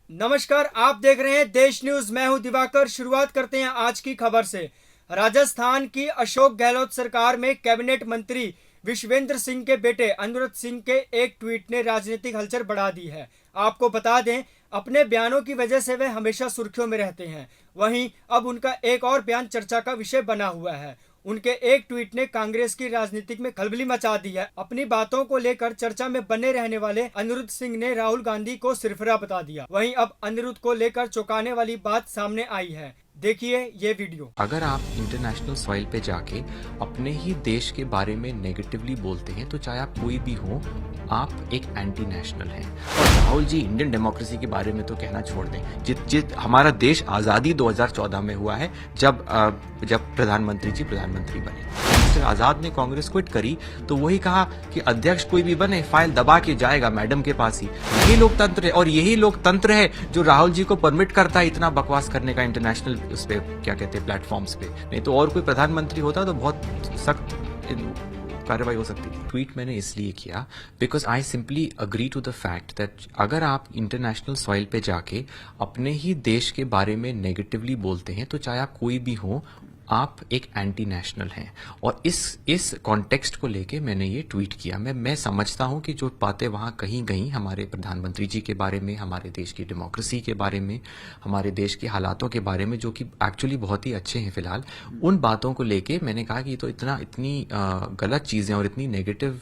नमस्कार, आप देख रहे हैं देश न्यूज। मैं हूं दिवाकर। शुरुआत करते हैं आज की खबर से। राजस्थान की अशोक गहलोत सरकार में कैबिनेट मंत्री विश्वेंद्र सिंह के बेटे अनिरुद्ध सिंह के एक ट्वीट ने राजनीतिक हलचल बढ़ा दी है। आपको बता दें, अपने बयानों की वजह से वे हमेशा सुर्खियों में रहते हैं। वहीं अब उनका एक और बयान चर्चा का विषय बना हुआ है। उनके एक ट्वीट ने कांग्रेस की राजनीति में खलबली मचा दी है। अपनी बातों को लेकर चर्चा में बने रहने वाले अनिरुद्ध सिंह ने राहुल गांधी को सिरफिरा बता दिया। वहीं अब अनिरुद्ध को लेकर चौंकाने वाली बात सामने आई है। देखिए ये वीडियो। अगर आप इंटरनेशनल सॉइल पे जाके अपने ही देश के बारे में नेगेटिवली बोलते हैं तो चाहे आप कोई भी हो, आप एक एंटी नेशनल हैं। और राहुल जी इंडियन डेमोक्रेसी के बारे में तो कहना छोड़ दें। जित हमारा देश आज़ादी 2014 में हुआ है, जब प्रधानमंत्री जी प्रधानमंत्री बने। मिस्टर आज़ाद ने कांग्रेस क्विट करी तो वही कहा कि अध्यक्ष कोई भी बने फाइल दबा के जाएगा मैडम के पास ही। यही लोकतंत्र है, और यही लोकतंत्र है जो राहुल जी को परमिट करता है इतना बकवास करने का इंटरनेशनल उस पे क्या कहते हैं प्लेटफॉर्म्स पे। नहीं तो और कोई प्रधानमंत्री होता तो बहुत सख्त कार्रवाई हो सकती थी। ट्वीट मैंने इसलिए किया because I simply agree to the fact that अगर आप इंटरनेशनल सॉइल पे जाके अपने ही देश के बारे में नेगेटिवली बोलते हैं तो चाहे आप कोई भी हो, आप एक एंटी नेशनल हैं। और इस कॉन्टेक्स्ट को लेके मैंने ये ट्वीट किया। मैं समझता हूं कि जो बातें वहां कहीं गई हमारे प्रधानमंत्री जी के बारे में, हमारे देश की डेमोक्रेसी के बारे में, हमारे देश के हालातों के बारे में, जो कि एक्चुअली बहुत ही अच्छे हैं फिलहाल, उन बातों को लेके मैंने कहा कि ये तो इतनी गलत चीजें और इतनी नेगेटिव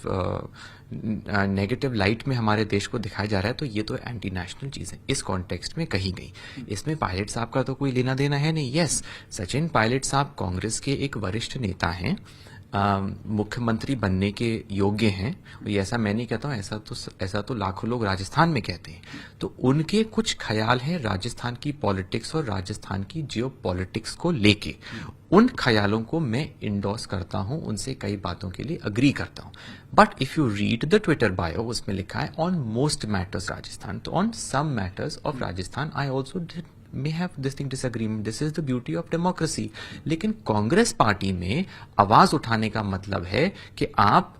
लाइट में हमारे देश को दिखाया जा रहा है, तो ये तो एंटी नेशनल चीजें इस कॉन्टेक्स्ट में कही गई। इसमें पायलट साहब का तो कोई लेना देना है नहीं। यस, सचिन पायलट साहब कांग्रेस के एक वरिष्ठ नेता हैं, मुख्यमंत्री बनने के योग्य हैं। और ऐसा मैं नहीं कहता हूं, ऐसा तो लाखों लोग राजस्थान में कहते हैं। तो उनके कुछ ख्याल हैं राजस्थान की पॉलिटिक्स और राजस्थान की जियो पॉलिटिक्स को लेके। उन ख्यालों को मैं इंडोर्स करता हूं, उनसे कई बातों के लिए अग्री करता हूं। But if you read the Twitter bio, उसमें लिखा है ऑन मोस्ट मैटर्स राजस्थान। तो on some matters of Rajasthan I also may have this thing disagreement. This is the beauty of democracy. लेकिन कांग्रेस पार्टी में आवाज उठाने का मतलब है कि आप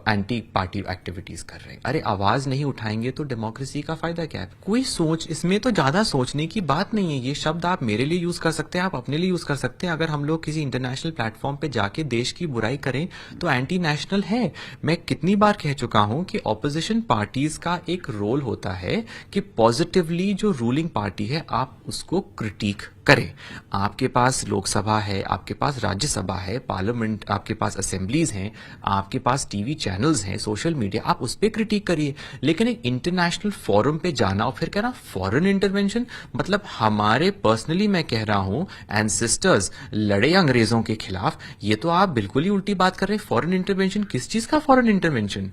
एंटी पार्टी एक्टिविटीज कर रहे हैं। अरे आवाज नहीं उठाएंगे तो डेमोक्रेसी का फायदा क्या है? कोई सोच, इसमें तो ज्यादा सोचने की बात नहीं है। ये शब्द आप मेरे लिए यूज कर सकते हैं, आप अपने लिए यूज कर सकते हैं। अगर हम लोग किसी इंटरनेशनल प्लेटफॉर्म पे जाके देश की बुराई करें तो एंटी नेशनल है। मैं कितनी बार कह चुका हूं कि ऑपोजिशन पार्टीज का एक रोल होता है कि पॉजिटिवली जो रूलिंग पार्टी है आप उसको क्रिटिक करें। आपके पास लोकसभा है, आपके पास राज्यसभा है, पार्लियामेंट, आपके पास असेंबलीज हैं, आपके पास टीवी चैनल्स हैं, सोशल मीडिया, आप उस पर क्रिटिक करिए। लेकिन एक इंटरनेशनल फोरम पे जाना और फिर कहना फॉरेन इंटरवेंशन, मतलब हमारे पर्सनली मैं कह रहा हूं एंसेस्टर्स लड़े अंग्रेजों के खिलाफ, ये तो आप बिल्कुल ही उल्टी बात कर रहे हैं। फॉरेन इंटरवेंशन, किस चीज का फॉरेन इंटरवेंशन?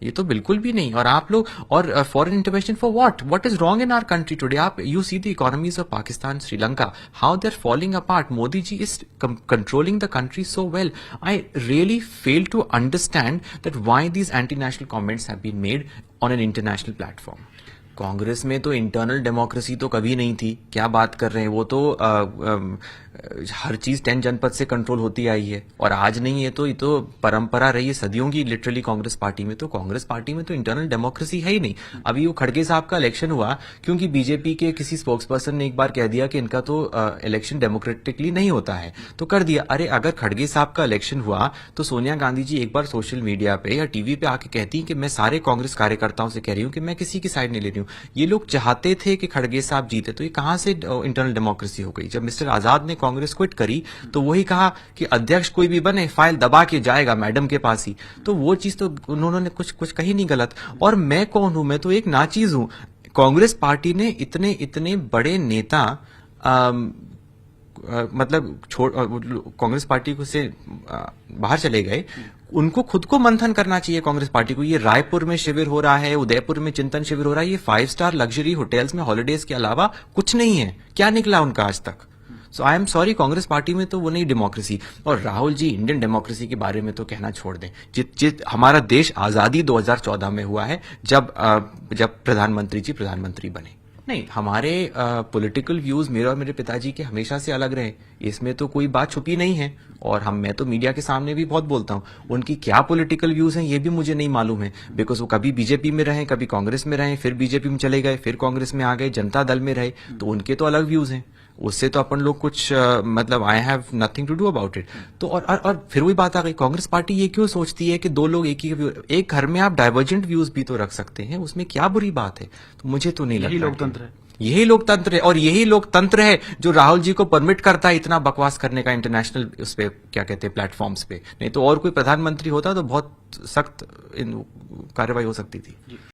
ये तो बिल्कुल भी नहीं। और आप लोग, और foreign intervention for what is wrong in our country today? आप you see the economies of Pakistan, Sri Lanka, how they are falling apart. Modi ji is controlling the country so well. I really fail to understand that why these anti national comments have been made on an international platform. Congress में तो internal democracy तो कभी नहीं थी। क्या बात कर रहे हैं? वो तो हर चीज 10 जनपद से कंट्रोल होती आई है, और आज नहीं है तो ये तो परंपरा रही है सदियों की लिटरली कांग्रेस पार्टी में। तो कांग्रेस पार्टी में तो इंटरनल डेमोक्रेसी है ही नहीं। अभी वो खड़गे साहब का इलेक्शन हुआ क्योंकि बीजेपी के किसी स्पोक्स पर्सन ने एक बार कह दिया कि इनका तो इलेक्शन डेमोक्रेटिकली नहीं होता है, तो कर दिया। अरे अगर खड़गे साहब का इलेक्शन हुआ तो सोनिया गांधी जी एक बार सोशल मीडिया पे या टीवी पे आके कहती कि मैं सारे कांग्रेस कार्यकर्ताओं से कह रही हूं कि मैं किसी की साइड नहीं ले रही हूं। ये लोग चाहते थे कि खड़गे साहब जीते, तो ये कहां से इंटरनल डेमोक्रेसी हो गई? जब मिस्टर आजाद ने कांग्रेस क्विट करी तो वही कहा कि अध्यक्ष कोई भी बने फाइल दबा के जाएगा मैडम के पास ही। तो वो चीज तो उन्होंने कुछ कही नहीं गलत। और मैं कौन हूं? मैं तो एक नाचीज हूं। कांग्रेस पार्टी ने इतने बड़े नेता मतलब कांग्रेस पार्टी को से बाहर चले गए। उनको खुद को मंथन करना चाहिए कांग्रेस पार्टी को। ये रायपुर में शिविर हो रहा है, उदयपुर में चिंतन शिविर हो रहा है, ये 5 स्टार लग्जरी होटल्स में हॉलिडेज के अलावा कुछ नहीं है। क्या निकला उनका आज तक? So I am sorry, Congress party में तो वो नहीं डेमोक्रेसी। और राहुल जी इंडियन डेमोक्रेसी के बारे में तो कहना छोड़ दें। हमारा देश आजादी 2014 में हुआ है, जब प्रधानमंत्री जी प्रधानमंत्री बने। नहीं, हमारे पॉलिटिकल व्यूज मेरे और मेरे पिताजी के हमेशा से अलग रहे, इसमें तो कोई बात छुपी नहीं है। और मैं तो मीडिया के सामने भी बहुत बोलता हूँ, उनकी क्या पॉलिटिकल व्यूज हैं ये भी मुझे नहीं मालूम है, बिकॉज वो कभी बीजेपी में रहे, कभी कांग्रेस में रहे, फिर बीजेपी में चले गए, फिर कांग्रेस में आ गए, जनता दल में रहे, तो उनके तो अलग व्यूज हैं। उससे तो अपन लोग कुछ मतलब I have nothing to do about it. तो और फिर वही बात आ गई, कांग्रेस पार्टी ये क्यों सोचती है कि दो लोग एक घर में आप डाइवर्जेंट व्यूज भी तो रख सकते हैं, उसमें क्या बुरी बात है? तो मुझे तो नहीं लगता। यही लोकतंत्र है। यही लोकतंत्र है, और यही लोकतंत्र है जो राहुल जी को परमिट करता है इतना बकवास करने का इंटरनेशनल उस पे क्या कहते हैं प्लेटफॉर्म्स पे। नहीं तो और कोई प्रधानमंत्री होता तो बहुत सख्त कार्रवाई हो सकती थी।